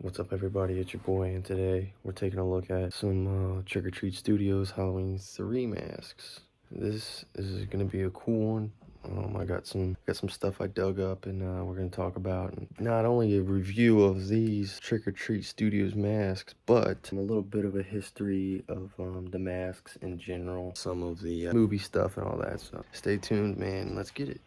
What's up, everybody? It's your boy, and today we're taking a look at some TreatStudios Halloween 3 masks. This is gonna be a cool one. I got some stuff I dug up, and we're gonna talk about not only a review of these TreatStudios masks, but a little bit of a history of the masks in general, some of the movie stuff and all that. So stay tuned, man. Let's get it.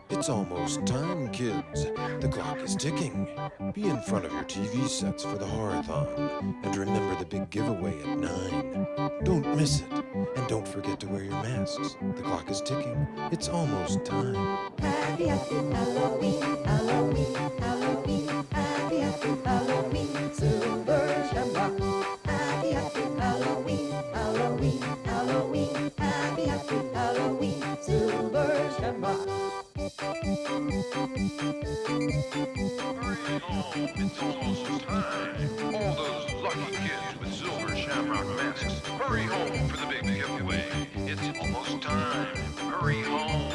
It's almost time, kids. The clock is ticking. Be in front of your TV sets for the horror-thon. And remember the big giveaway at 9. Don't miss it. And don't forget to wear your masks. The clock is ticking. It's almost time. Happy, happy Halloween, Halloween, Halloween. Happy, happy Halloween, Silver Shamrock. Happy, happy Halloween, Halloween, Halloween. Happy, happy Halloween, Silver Shamrock. Hurry home, it's almost time. All those lucky kids with silver shamrock masks, hurry home for the big giveaway. It's almost time. Hurry home.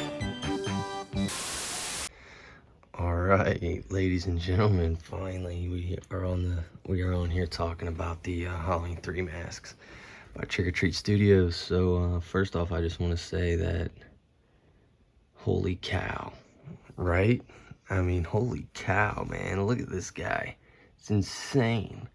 All right, ladies and gentlemen, finally we are on here talking about the Halloween 3 masks by TreatStudios. So first off, I just want to say that holy cow, right? I mean, holy cow, man, look at this guy. It's insane.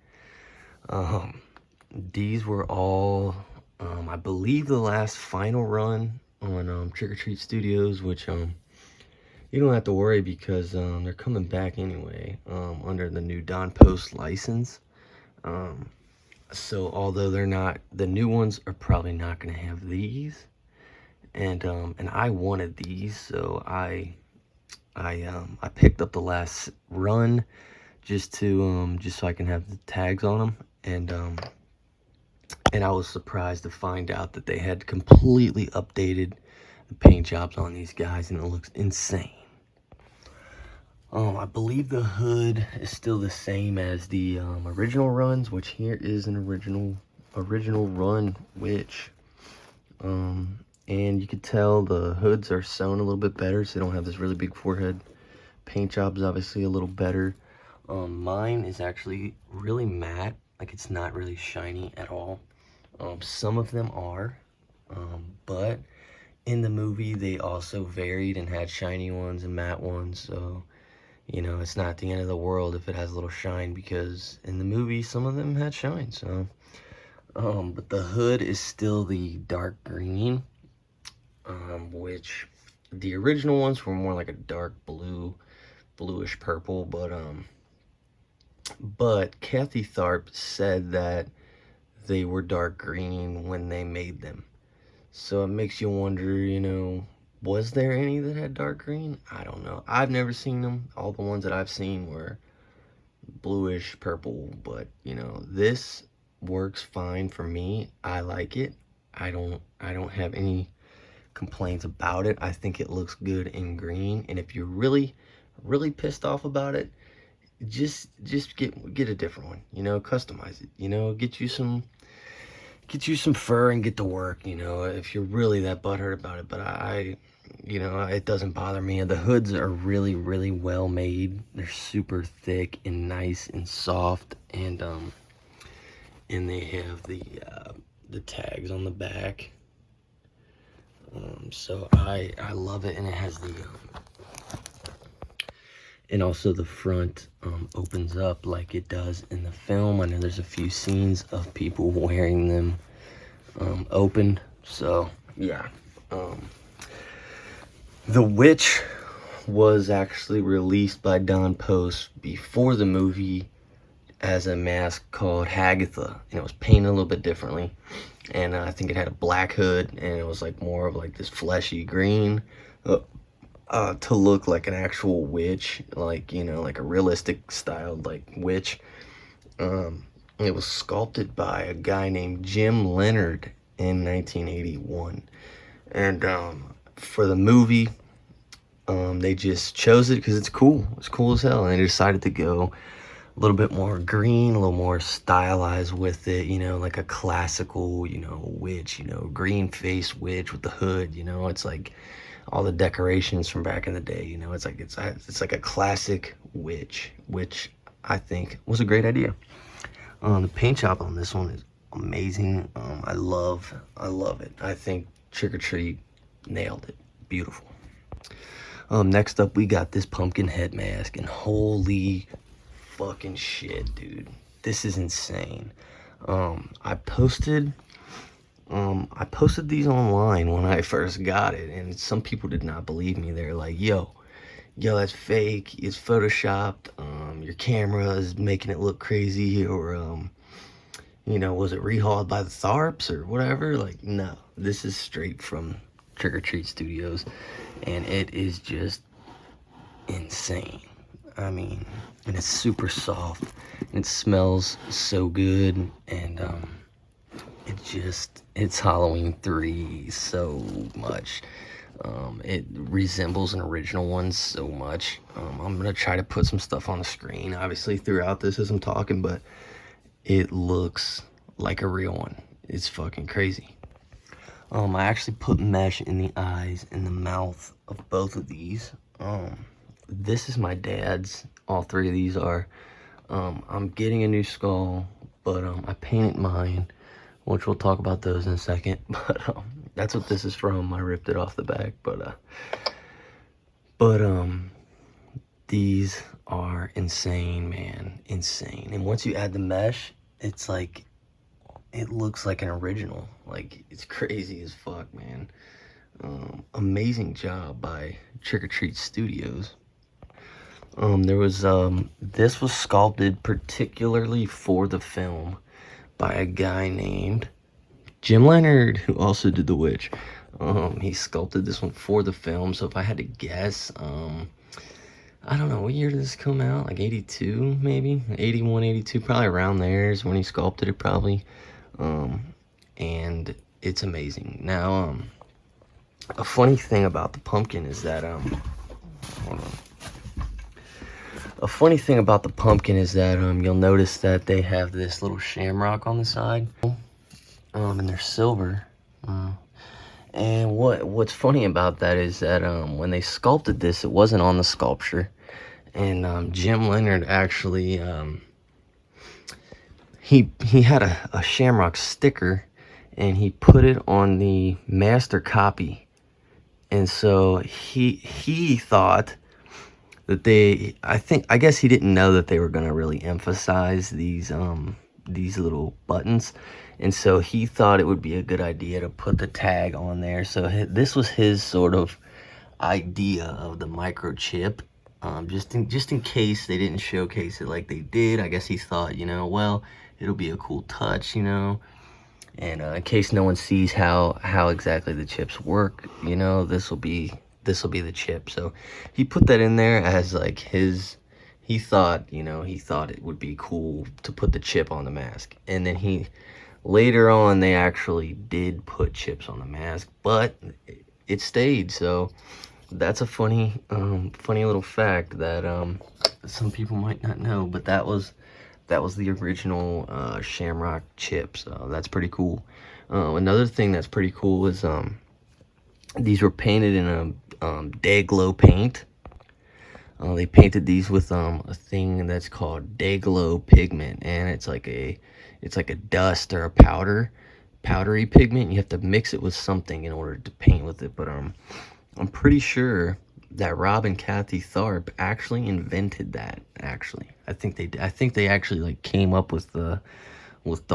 These were all I believe the last final run on TreatStudios, which you don't have to worry because they're coming back anyway under the new Don Post license. So although they're not, the new ones are probably not going to have these, and I wanted these, so I picked up the last run just so I can have the tags on them, and I was surprised to find out that they had completely updated the paint jobs on these guys, and it looks insane. I believe the hood is still the same as the original runs, which here is an original run, which and you could tell the hoods are sewn a little bit better, so they don't have this really big forehead. Paint job is obviously a little better. Mine is actually really matte, like it's not really shiny at all. Some of them are, but in the movie they also varied and had shiny ones and matte ones, so you know, it's not the end of the world if it has a little shine, because in the movie some of them had shine. So but the hood is still the dark green, which the original ones were more like a dark bluish purple, but Kathy Tharp said that they were dark green when they made them. So it makes you wonder, you know, was there any that had dark green? I don't know. I've never seen them. All the ones that I've seen were bluish purple, but you know, this works fine for me. I like it. I don't have any complaints about it. I think it looks good in green, and if you're really pissed off about it, just get a different one, you know, customize it, you know, get you some fur and get to work, you know, if you're really that butthurt about it. But I you know, it doesn't bother me. The hoods are really well made. They're super thick and nice and soft, and they have the tags on the back. So I love it, and it has the and also the front opens up like it does in the film. I know there's a few scenes of people wearing them open. So yeah, The Witch was actually released by Don Post before the movie as a mask called Hagatha, and it was painted a little bit differently. And I think it had a black hood, and it was like more of like this fleshy green, to look like an actual witch, like, you know, like a realistic styled like witch. It was sculpted by a guy named Jim Leonard in 1981, and for the movie, they just chose it because it's cool. It's cool as hell, and they decided to go a little bit more green, a little more stylized with it, you know, like a classical, you know, witch, you know, green face witch with the hood, you know. It's like all the decorations from back in the day, you know. It's like a classic witch, which I think was a great idea. The paint job on this one is amazing. I love it. I think Trick or Treat nailed it. Beautiful. Next up, we got this pumpkin head mask, and holy fucking shit, dude, this is insane. I posted these online when I first got it, and some people did not believe me. They're like, yo, that's fake, it's photoshopped, your camera is making it look crazy, or you know, was it rehauled by the Tharps or whatever? Like, no, this is straight from TreatStudios, and it is just insane. I mean, and it's super soft, and it smells so good, and it's Halloween 3 so much. It resembles an original one so much. I'm gonna try to put some stuff on the screen, obviously, throughout this as I'm talking, but it looks like a real one. It's fucking crazy. I actually put mesh in the eyes and the mouth of both of these. This is my dad's. All three of these are. I'm getting a new skull, but I painted mine, which we'll talk about those in a second. But that's what this is from. I ripped it off the back, but these are insane, man, insane. And once you add the mesh, it's like, it looks like an original. Like, it's crazy as fuck, man. Amazing job by Trick or Treat Studios. This was sculpted particularly for the film by a guy named Jim Leonard, who also did The Witch. He sculpted this one for the film, so if I had to guess, I don't know, what year did this come out? Like 82, maybe? 81, 82, probably around there is when he sculpted it, probably. And it's amazing. Now, a funny thing about the pumpkin is that, hold on. A funny thing about the pumpkin is that you'll notice that they have this little shamrock on the side, and they're silver. And what's funny about that is that when they sculpted this, it wasn't on the sculpture, and Jim Leonard actually he had a shamrock sticker, and he put it on the master copy, and so he thought that I guess he didn't know that they were going to really emphasize these little buttons, and so he thought it would be a good idea to put the tag on there. So this was his sort of idea of the microchip, just in case they didn't showcase it like they did. I guess he thought, you know, well, it'll be a cool touch, you know, and in case no one sees how exactly the chips work, you know, this will be the chip. So he put that in there as like he thought it would be cool to put the chip on the mask. And then later on, they actually did put chips on the mask, but it stayed. So that's a funny little fact that some people might not know, but that was the original shamrock chip. So that's pretty cool. Another thing that's pretty cool is these were painted in a day glow paint. They painted these with a thing that's called day glow pigment, and it's like a dust or a powdery pigment. You have to mix it with something in order to paint with it. But I'm pretty sure that Rob and Kathy Tharp actually invented that. Actually, I think they actually like came up with the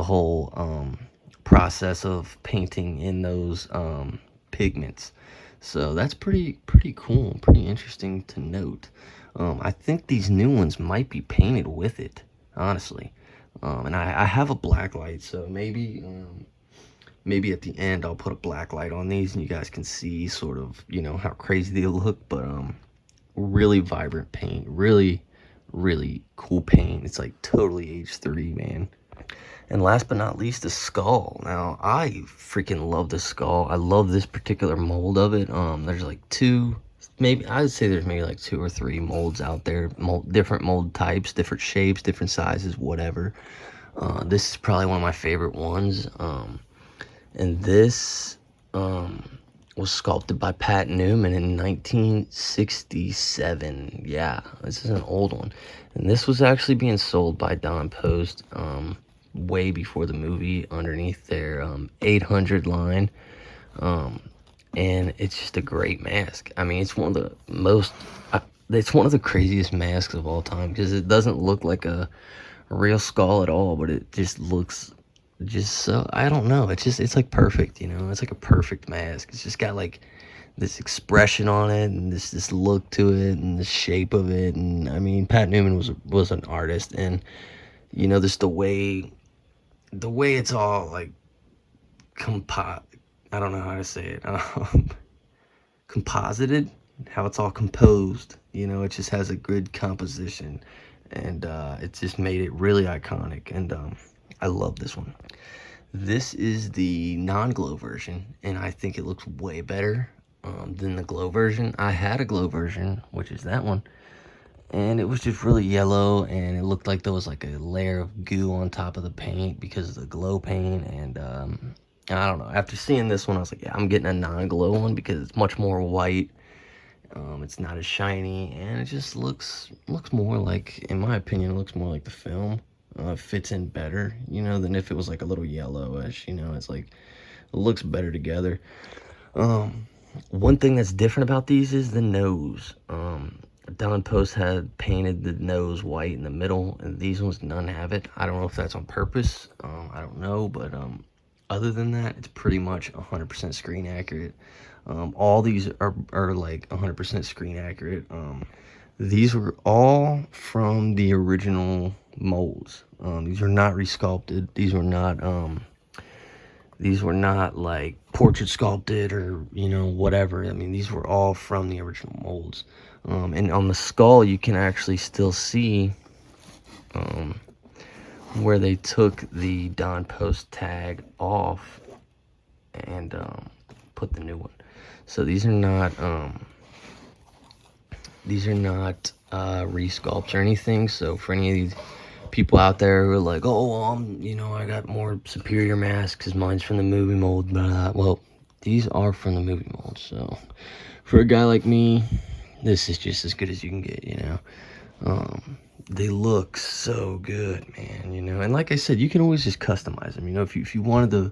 whole process of painting in those pigments. So that's pretty cool, pretty interesting to note. I think these new ones might be painted with it, honestly. And I have a black light, so maybe at the end I'll put a black light on these and you guys can see sort of, how crazy they look. But really vibrant paint, really cool paint. It's like totally H3, man. And last but not least, the skull. Now, I freaking love the skull. I love this particular mold of it. There's like I would say there's maybe like 2 or 3 molds out there, different mold types, different shapes, different sizes, whatever. This is probably one of my favorite ones. And this was sculpted by Pat Newman in 1967. Yeah, this is an old one. And this was actually being sold by Don Post way before the movie underneath their 800 line. And it's just a great mask. I mean, it's one of the craziest masks of all time because it doesn't look like a real skull at all, but it just looks so, I don't know, it's like perfect, it's like a perfect mask. It's just got like this expression on it and this look to it and the shape of it. And I mean, Pat Newman was an artist, and just the way it's all like I don't know how to say it, composited, how it's all composed, it just has a good composition, and it just made it really iconic. And I love this one. This is the non-glow version, and I think it looks way better than the glow version. I had a glow version, which is that one, and it was just really yellow, and it looked like there was like a layer of goo on top of the paint because of the glow paint. And I don't know, after seeing this one, I was like, yeah, I'm getting a non-glow one because it's much more white. It's not as shiny, and it just looks more like, in my opinion, it looks more like the film. Fits in better, than if it was like a little yellowish. It's like, it looks better together. One thing that's different about these is the nose. Don Post had painted the nose white in the middle, and these ones, none have it. I don't know if that's on purpose. I don't know, but other than that, it's pretty much 100% screen accurate. All these are like 100% screen accurate. These were all from the original molds. These are not resculpted. These were not like portrait sculpted or whatever. I mean, these were all from the original molds. And on the skull, you can actually still see where they took the Don Post tag off and put the new one. So these are not resculpts or anything. So for any of these people out there who are like, oh, well, I got more superior masks because mine's from the movie mold, blah. Well, these are from the movie mold. So for a guy like me, this is just as good as you can get. They look so good, man. And like I said, you can always just customize them. If you wanted the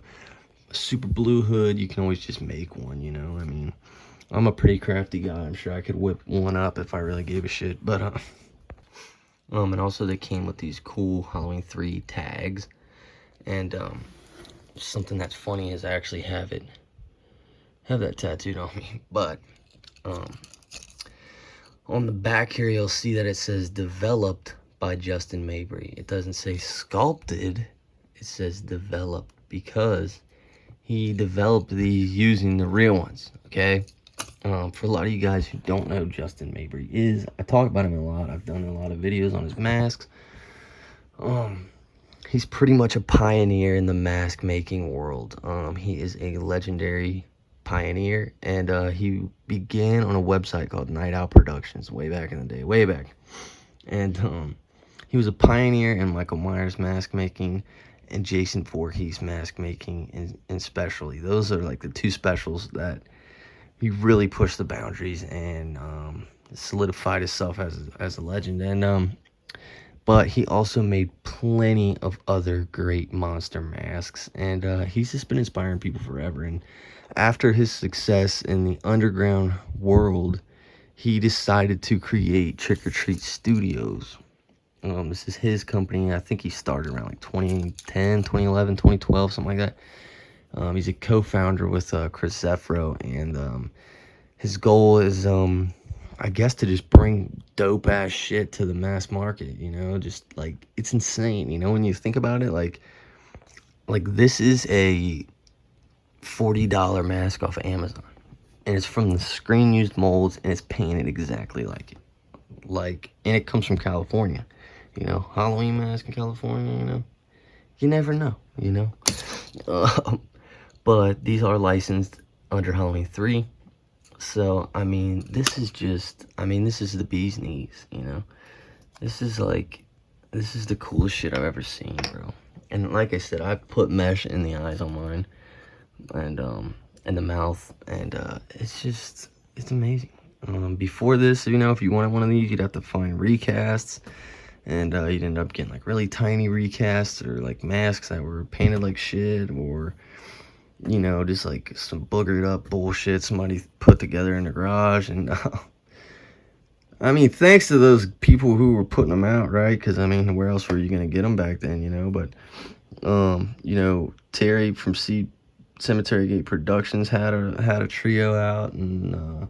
super blue hood, you can always just make one. I mean, I'm a pretty crafty guy. I'm sure I could whip one up if I really gave a shit. But and also they came with these cool Halloween 3 tags. And something that's funny is I actually have that tattooed on me. But on the back here, you'll see that it says developed by Justin Mabry. It doesn't say sculpted, it says developed, because he developed these using the real ones. Okay. For a lot of you guys who don't know who Justin Mabry is, I talk about him a lot. I've done a lot of videos on his masks. He's pretty much a pioneer in the mask making world. He is a legendary pioneer, and he began on a website called Night Owl Productions way back in the day, way back. And he was a pioneer in Michael Myers mask making and Jason Voorhees mask making, and especially those are like the 2 specials that he really pushed the boundaries and solidified himself as a legend. And but he also made plenty of other great monster masks, and he's just been inspiring people forever. And after his success in the underground world, he decided to create TreatStudios. This is his company. I think he started around like 2010, 2011, 2012, something like that. He's a co-founder with Chris Zeffro, and his goal is I guess to just bring dope ass shit to the mass market, just like it's insane, when you think about it, like this is a $40 mask off of Amazon, and it's from the screen used molds, and it's painted exactly like it. And it comes from California, Halloween mask in California, you never know, um, but these are licensed under Halloween 3. So this is the bee's knees, this is the coolest shit I've ever seen, bro. And like I said, I put mesh in the eyes on mine, and in the mouth, and it's amazing. Before this, if you wanted one of these, you'd have to find recasts, and you'd end up getting like really tiny recasts, or like masks that were painted like shit, or just like some boogered up bullshit somebody put together in the garage. And thanks to those people who were putting them out, right? Because where else were you gonna get them back then, but Terry from Cemetery Gate Productions had a trio out, and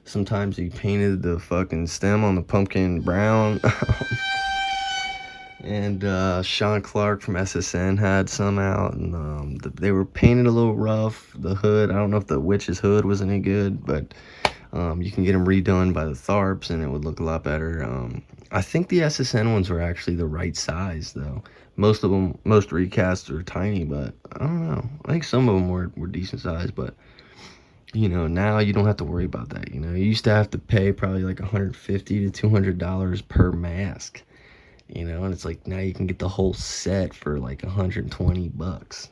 sometimes he painted the fucking stem on the pumpkin brown. And Sean Clark from SSN had some out, and they were painted a little rough. The hood, I don't know if the witch's hood was any good, but you can get them redone by the Tharps, and it would look a lot better. I think the SSN ones were actually the right size, though. Most recasts are tiny, but I don't know. I think some of them were decent size, but now you don't have to worry about that. You used to have to pay probably like $150 to $200 per mask. And it's like now you can get the whole set for like $120.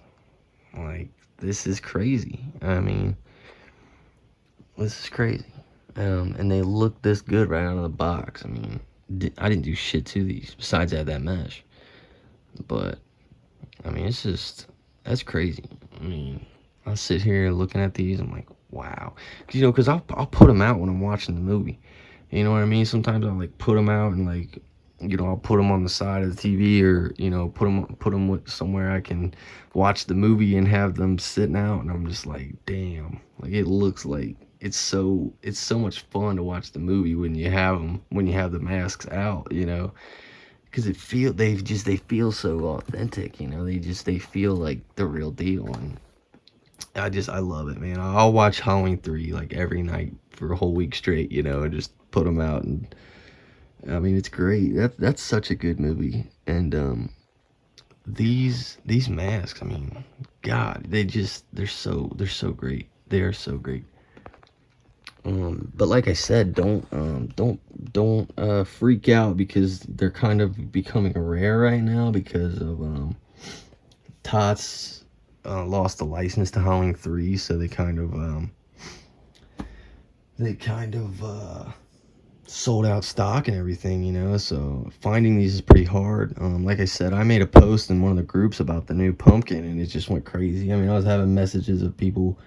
Like, this is crazy. This is crazy. And they look this good right out of the box. I didn't do shit to these besides add that mesh. But that's crazy. I sit here looking at these, I'm like, wow. Because I'll put them out when I'm watching the movie. You know what I mean? Sometimes I'll like put them out and like, I'll put them on the side of the TV, or put them somewhere I can watch the movie and have them sitting out, and I'm just like, damn, like it looks like it's so much fun to watch the movie when you have the masks out, because they feel so authentic, they feel like the real deal, and I love it, man. I'll watch Halloween 3 like every night for a whole week straight, and just put them out. And it's great. That's such a good movie. And these masks, God, they're so great. They are so great. But like I said, don't freak out, because they're kind of becoming rare right now, because of Tots lost the license to Halloween 3, so they kind of sold out stock and everything, so finding these is pretty hard. Like I said, I made a post in one of the groups about the new pumpkin, and it just went crazy. I was having messages of people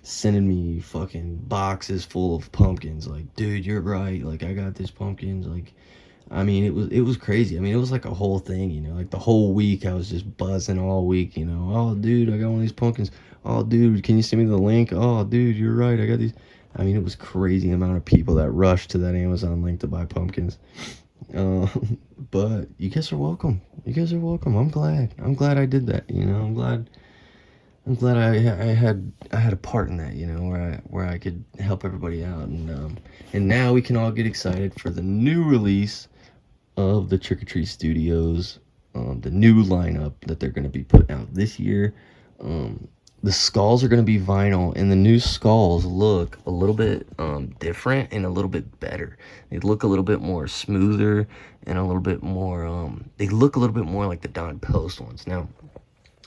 sending me fucking boxes full of pumpkins, like, dude, you're right, like, I got these pumpkins, like, it was crazy. It was like a whole thing, like the whole week I was just buzzing all week, oh, dude, I got one of these pumpkins, oh, dude, can you send me the link, oh, dude, you're right, I got these. It was crazy amount of people that rushed to that Amazon link to buy pumpkins. But you guys are welcome. I'm glad I did that. I'm glad I had a part in that. Where I could help everybody out, and now we can all get excited for the new release of the TreatStudios, the new lineup that they're going to be putting out this year. The skulls are going to be vinyl, and the new skulls look a little bit different and a little bit better. They look a little bit more smoother, and a little bit more, they look a little bit more like the Don Post ones. Now,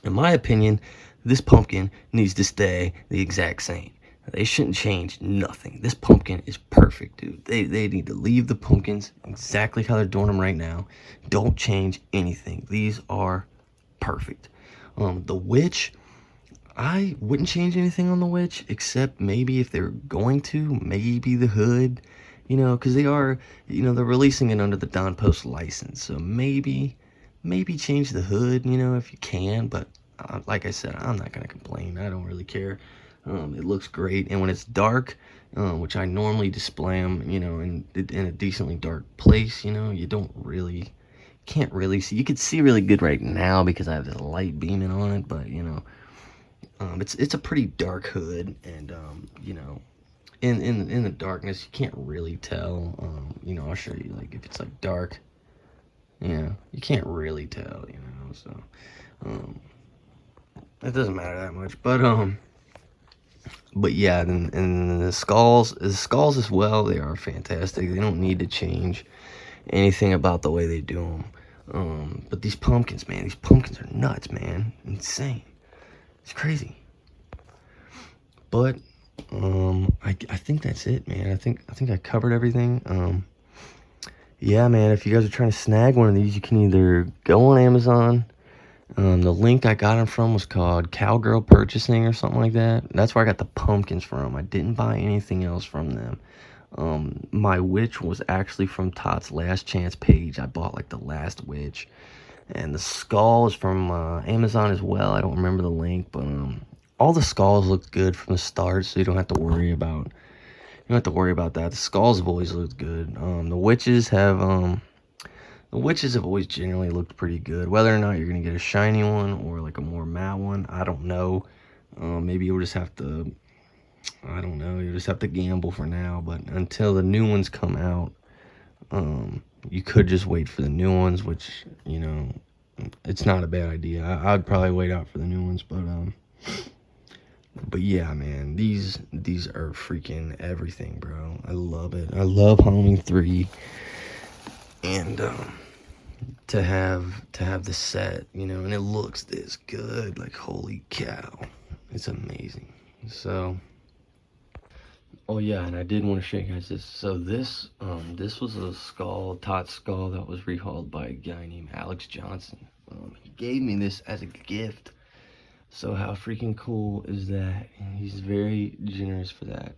in my opinion, this pumpkin needs to stay the exact same. They shouldn't change nothing. This pumpkin is perfect, dude. They need to leave the pumpkins exactly how they're doing them right now. Don't change anything. These are perfect. The witch, I wouldn't change anything on the witch, except maybe if they're going to, maybe the hood, because they are, they're releasing it under the Don Post license, so maybe change the hood, if you can, but like I said, I'm not going to complain. I don't really care. It looks great, and when it's dark, which I normally display them, you know, in a decently dark place, you know, you can't really see. You can see really good right now because I have this light beaming on it, but you know, it's a pretty dark hood, and you know, in the darkness, you can't really tell. You know, I'll show you, like, if it's like dark, yeah, you can't really tell, you know, so it doesn't matter that much, but yeah, and the skulls as well, they are fantastic. They don't need to change anything about the way they do them. But these pumpkins, man, these pumpkins are nuts, man, insane. It's crazy. But I think that's it, man. I think I covered everything. Yeah, man, if you guys are trying to snag one of these, you can either go on Amazon. The link I got them from was called Cowgirl Purchasing or something like that. That's where I got the pumpkins from. I didn't buy anything else from them. My witch was actually from Tots Last Chance page. I bought like the last witch. And the skull is from Amazon as well. I don't remember the link, but all the skulls look good from the start, so you don't have to worry about that. The skulls have always looked good. The witches have always generally looked pretty good. Whether or not you're gonna get a shiny one or like a more matte one, I don't know. Maybe you'll just have to, I don't know, you just have to gamble for now. But until the new ones come out, you could just wait for the new ones, which, you know, it's not a bad idea. I'd probably wait out for the new ones, but yeah, man, these are freaking everything, bro. I love it. I love Halloween 3, and to have the set, you know, and it looks this good. Like, holy cow, it's amazing. So, oh yeah, and I did want to show you guys this. So this was a skull, Tots skull, that was rehauled by a guy named Alex Johnson. He gave me this as a gift. So how freaking cool is that? And he's very generous for that.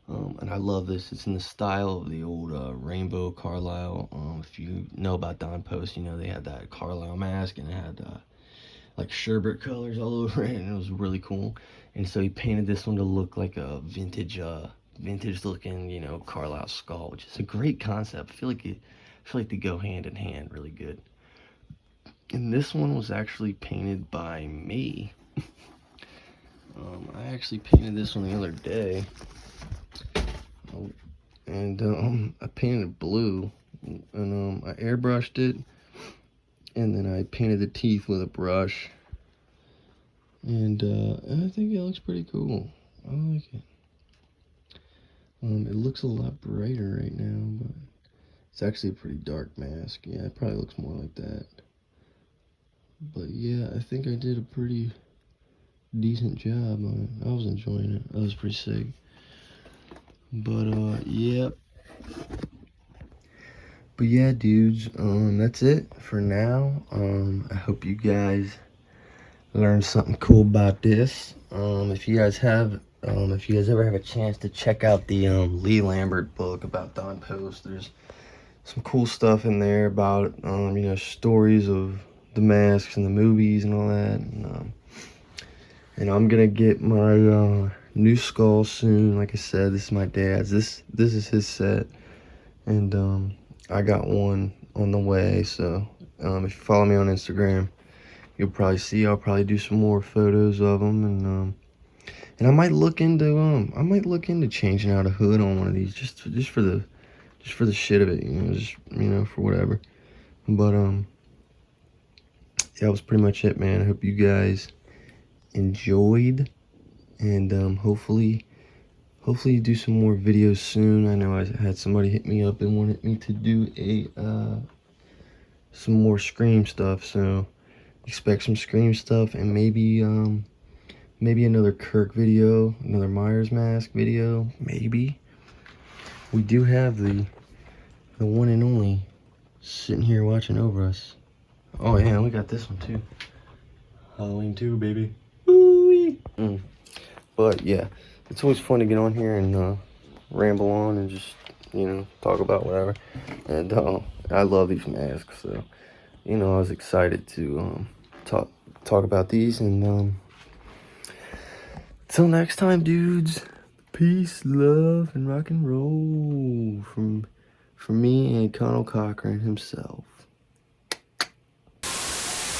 And I love this. It's in the style of the old Rainbow Carlisle. If you know about Don Post, you know they had that Carlisle mask, and it had like sherbet colors all over it, and it was really cool. And so he painted this one to look like a vintage looking, you know, Carlisle skull, which is a great concept. I feel like they go hand in hand really good. And this one was actually painted by me. I actually painted this one the other day, and I painted it blue, and I airbrushed it, and then I painted the teeth with a brush, and I think it looks pretty cool. I like it. It looks a lot brighter right now, but it's actually a pretty dark mask. Yeah, it probably looks more like that. But yeah, I think I did a pretty decent job on it. I was enjoying it. That was pretty sick. But yeah. But yeah, dudes, that's it for now. I hope you guys learned something cool about this. If you guys ever have a chance to check out the Lee Lambert book about Don Post, there's some cool stuff in there about you know, stories of the masks and the movies and all that. And I'm gonna get my new skull soon. Like I said, this is my dad's. This is his set, and I got one on the way. So if you follow me on Instagram, you'll probably see. I'll probably do some more photos of them, and I might look into changing out a hood on one of these, just for the shit of it, you know, just, you know, for whatever. But yeah, that was pretty much it, man. I hope you guys enjoyed, and hopefully do some more videos soon. I know I had somebody hit me up and wanted me to do some more Scream stuff, so expect some Scream stuff, and maybe another Kirk video, another Myers mask video. Maybe we do have the one and only sitting here watching over us. Oh yeah, we got this one too. Halloween 2, baby. But yeah, it's always fun to get on here and ramble on and just, you know, talk about whatever. And I love these masks, so, you know, I was excited to talk about these, and Till next time, dudes. Peace, love, and rock and roll from me and Connell Cochran himself.